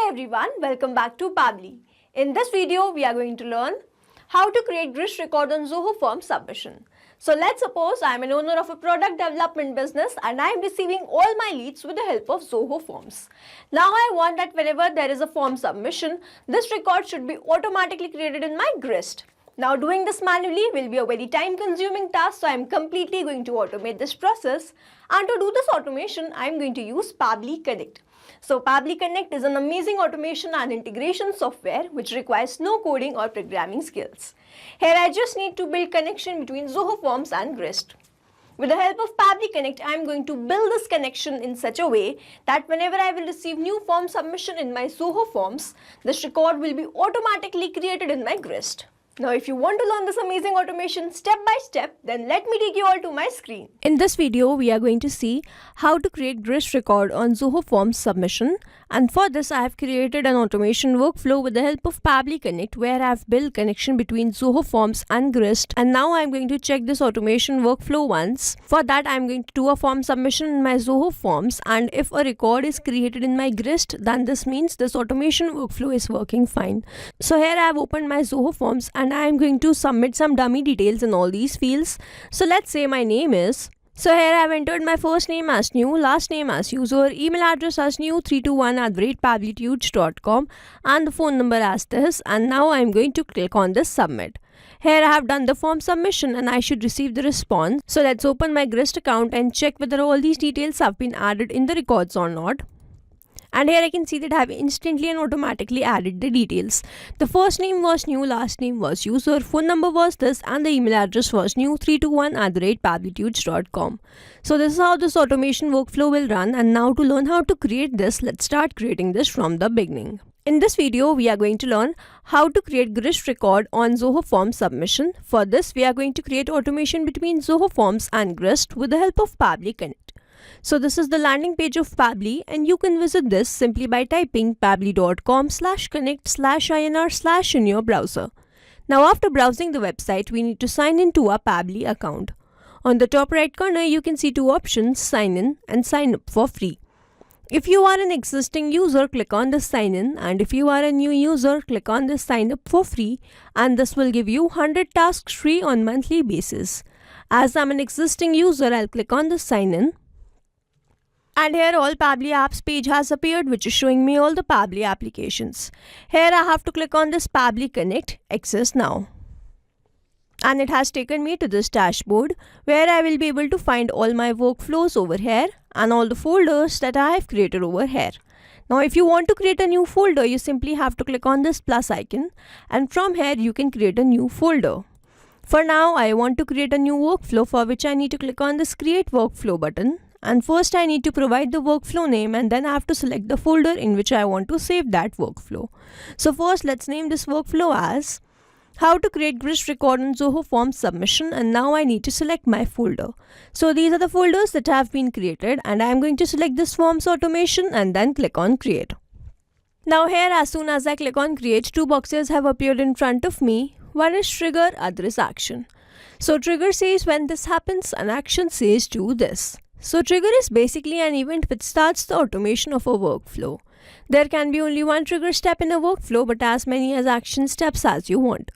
Hi everyone, welcome back to Pabbly. In this video, we are going to learn how to create GRIST record on Zoho Form submission. So let's suppose I am an owner of a product development business and I am receiving all my leads with the help of Zoho Forms. Now I want that whenever there is a form submission, this record should be automatically created in my GRIST. Now doing this manually will be a very time consuming task, so I am completely going to automate this process, and to do this automation I am going to use Pabbly Connect. So Pabbly Connect is an amazing automation and integration software which requires no coding or programming skills. Here I just need to build connection between Zoho Forms and GRIST. With the help of Pabbly Connect, I am going to build this connection in such a way that whenever I will receive new form submission in my Zoho Forms, this record will be automatically created in my GRIST. Now if you want to learn this amazing automation step by step, then let me take you all to my screen. In this video, we are going to see how to create GRIST record on Zoho Forms submission, and for this I have created an automation workflow with the help of Pabbly Connect where I have built connection between Zoho Forms and GRIST, and now I am going to check this automation workflow once. For that I am going to do a form submission in my Zoho Forms, and if a record is created in my GRIST, then this means this automation workflow is working fine. So here I have opened my Zoho Forms and I am going to submit some dummy details in all these fields. So let's say my name is. So here I have entered my first name as new, last name as user, email address as new321@pabblytudes.com, and the phone number as this, and now I am going to click on this submit. Here I have done the form submission and I should receive the response. So let's open my GRIST account and check whether all these details have been added in the records or not. And here I can see that I have instantly and automatically added the details. The first name was new, last name was user, phone number was this, and the email address was new321@pabblytudes.com. So this is how this automation workflow will run, and now to learn how to create this, let's start creating this from the beginning. In this video, we are going to learn how to create GRIST record on Zoho Forms submission. For this, we are going to create automation between Zoho Forms and GRIST with the help of Pabbly Connect. So this is the landing page of Pabbly, and you can visit this simply by typing pabbly.com/connect/inr/ in your browser. Now after browsing the website, we need to sign in to our Pabbly account. On the top right corner, you can see two options, sign in and sign up for free. If you are an existing user, click on the sign in, and if you are a new user, click on the sign up for free, and this will give you 100 tasks free on monthly basis. As I'm an existing user, I'll click on the sign in. And here all Pabbly apps page has appeared, which is showing me all the Pabbly applications. Here I have to click on this Pabbly Connect Access Now. And it has taken me to this dashboard where I will be able to find all my workflows over here and all the folders that I have created over here. Now if you want to create a new folder, you simply have to click on this plus icon, and from here you can create a new folder. For now, I want to create a new workflow, for which I need to click on this create workflow button. And first I need to provide the workflow name, and then I have to select the folder in which I want to save that workflow. So first let's name this workflow as how to create GRIST record on Zoho Forms submission, and now I need to select my folder. So these are the folders that have been created, and I am going to select this forms automation and then click on create. Now here, as soon as I click on create, two boxes have appeared in front of me. One is trigger, other is action. So trigger says when this happens and action says do this. So trigger is basically an event which starts the automation of a workflow. There can be only one trigger step in a workflow, but as many as action steps as you want.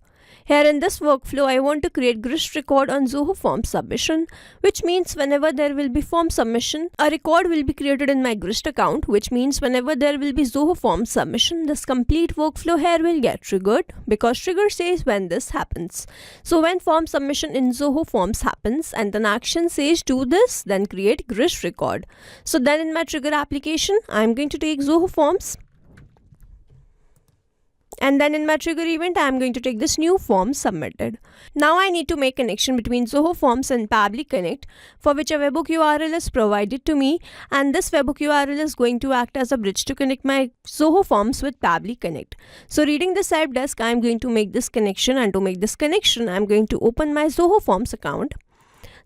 Here in this workflow, I want to create GRIST record on Zoho Forms submission, which means whenever there will be form submission, a record will be created in my GRIST account, which means whenever there will be Zoho Forms submission, this complete workflow here will get triggered, because trigger says when this happens. So when form submission in Zoho Forms happens and an action says do this, then create GRIST record. So then in my trigger application, I am going to take Zoho Forms. And then in my trigger event, I am going to take this new form submitted. Now I need to make connection between Zoho Forms and Pabbly Connect, for which a webhook URL is provided to me, and this webhook URL is going to act as a bridge to connect my Zoho Forms with Pabbly Connect. So reading this help desk, I am going to make this connection, and to make this connection, I am going to open my Zoho Forms account.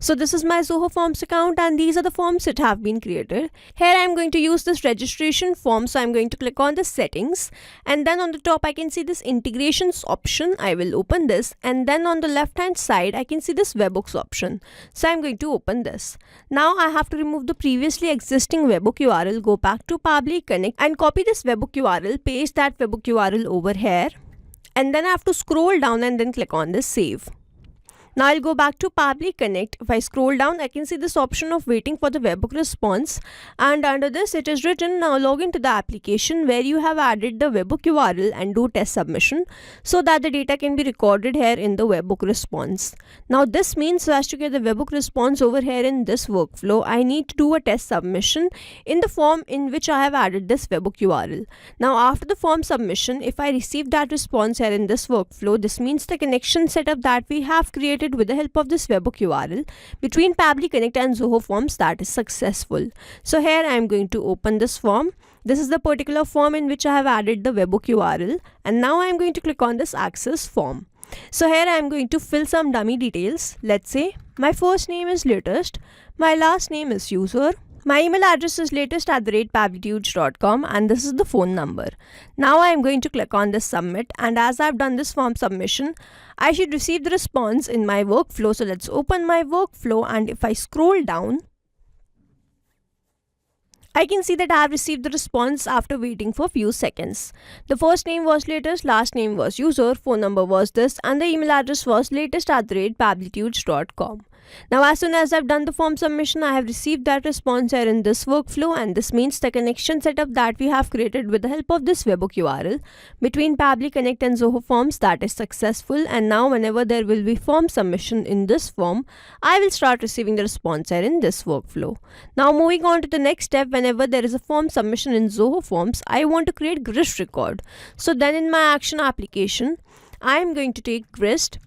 So this is my Zoho Forms account and these are the forms that have been created. Here I am going to use this registration form, so I am going to click on the settings, and then on the top I can see this integrations option. I will open this, and then on the left hand side I can see this webhooks option. So I am going to open this. Now I have to remove the previously existing webhook URL, go back to Pabbly Connect and copy this webhook URL, paste that webhook URL over here, and then I have to scroll down and then click on this save. Now I'll go back to Pabbly Connect. If I scroll down, I can see this option of waiting for the webhook response, and under this it is written, now log into the application where you have added the webhook URL and do test submission so that the data can be recorded here in the webhook response. Now this means, so as to get the webhook response over here in this workflow, I need to do a test submission in the form in which I have added this webhook URL. Now after the form submission, if I receive that response here in this workflow, this means the connection setup that we have created with the help of this webhook URL between Pabbly Connect and Zoho Forms, that is successful. So here I am going to open this form. This is the particular form in which I have added the webhook URL, and now I am going to click on this access form. So here I am going to fill some dummy details. Let's say my first name is latest, my last name is user, my email address is latest@pablitudes.com, and this is the phone number. Now I am going to click on this submit, and as I have done this form submission, I should receive the response in my workflow. So let's open my workflow, and if I scroll down, I can see that I have received the response after waiting for few seconds. The first name was latest, last name was user, phone number was this, and the email address was latest@pablitudes.com. Now as soon as I've done the form submission, I have received that response here in this workflow, and this means the connection setup that we have created with the help of this webhook URL between Pabbly Connect and Zoho Forms, that is successful. And now whenever there will be form submission in this form, I will start receiving the response here in this workflow. Now moving on to the next step, whenever there is a form submission in Zoho Forms, I want to create Grist record. So then in my action application, I am going to take Grist,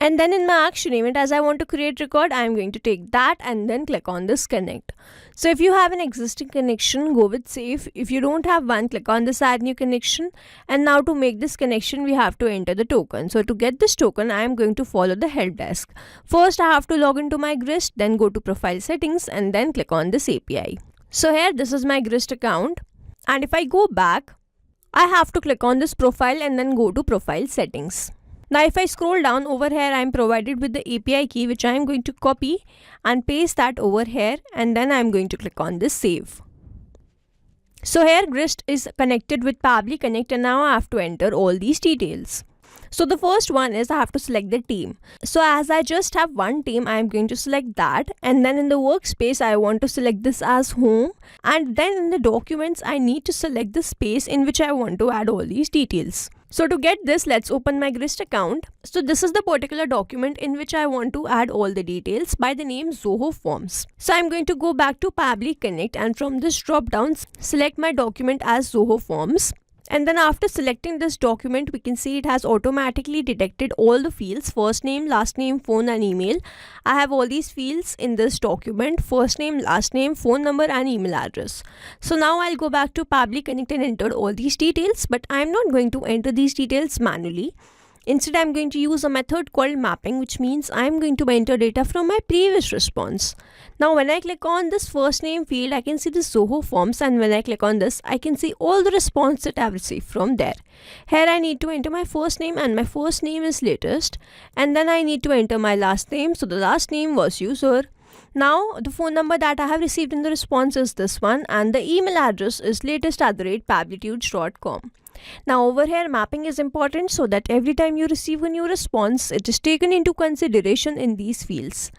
and then in my action event, as I want to create record, I am going to take that and then click on this connect. So if you have an existing connection, go with save. If you don't have one, click on this add new connection. And now to make this connection, we have to enter the token. So to get this token, I am going to follow the help desk. First, I have to log into my Grist, then go to profile settings and then click on this API. So here, this is my Grist account. And if I go back, I have to click on this profile and then go to profile settings. Now if I scroll down over here, I am provided with the API key, which I am going to copy and paste that over here, and then I am going to click on this save. So here Grist is connected with Pabbly Connect, and now I have to enter all these details. So the first one is I have to select the team. So as I just have one team, I am going to select that, and then in the workspace I want to select this as home, and then in the documents I need to select the space in which I want to add all these details. So to get this, let's open my Grist account. So this is the particular document in which I want to add all the details by the name Zoho Forms. So I'm going to go back to Pabbly Connect, and from this drop down, select my document as Zoho Forms. And then after selecting this document, we can see it has automatically detected all the fields: first name, last name, phone and email. I have all these fields in this document: first name, last name, phone number and email address. So now I'll go back to Pabbly Connect and enter all these details, but I'm not going to enter these details manually. Instead, I'm going to use a method called mapping, which means I'm going to enter data from my previous response. Now, when I click on this first name field, I can see the Zoho Forms, and when I click on this, I can see all the response that I've received from there. Here, I need to enter my first name, and my first name is latest, and then I need to enter my last name. So the last name was user. Now, the phone number that I have received in the response is this one, and the email address is latest@pablitudes.com. Now over here, mapping is important so that every time you receive a new response, it is taken into consideration in these fields.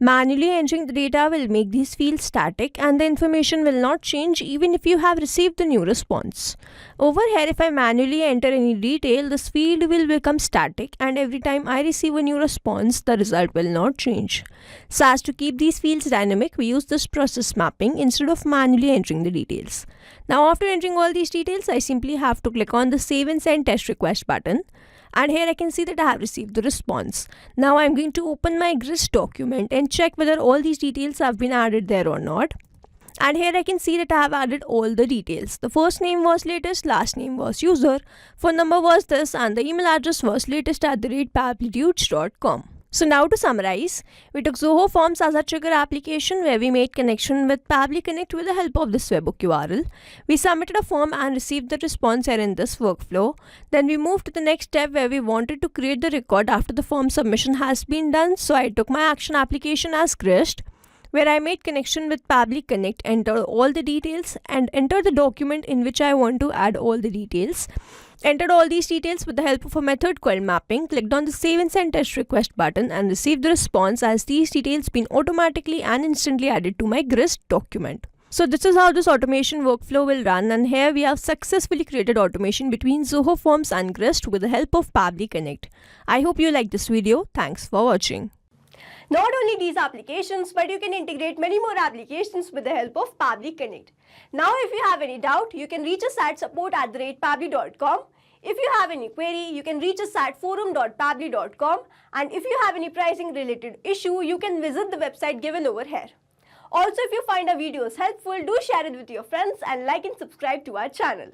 Manually entering the data will make these fields static, and the information will not change even if you have received the new response. Over here, if I manually enter any detail, this field will become static, and every time I receive a new response, the result will not change. So as to keep these fields dynamic, we use this process mapping instead of manually entering the details. Now after entering all these details, I simply have to click on the save and send test request button. And here I can see that I have received the response. Now I'm going to open my Grist document and check whether all these details have been added there or not. And here I can see that I have added all the details. The first name was latest, last name was user, phone number was this, and the email address was latest@pablitudes.com. So now to summarize, we took Zoho Forms as a trigger application where we made connection with Pabbly Connect with the help of this webhook URL. We submitted a form and received the response here in this workflow. Then we moved to the next step where we wanted to create the record after the form submission has been done. So I took my action application as Grist, where I made connection with Pabbly Connect, entered all the details and entered the document in which I want to add all the details. Entered all these details with the help of a method called mapping, clicked on the save and send test request button and received the response as these details been automatically and instantly added to my Grist document. So this is how this automation workflow will run, and here we have successfully created automation between Zoho Forms and Grist with the help of Pabbly Connect. I hope you liked this video. Thanks for watching. Not only these applications, but you can integrate many more applications with the help of Pabbly Connect. Now if you have any doubt, you can reach us at support@pabbly.com. If you have any query, you can reach us at forum.pabbly.com, and if you have any pricing related issue, you can visit the website given over here. Also, if you find our videos helpful, do share it with your friends and like and subscribe to our channel.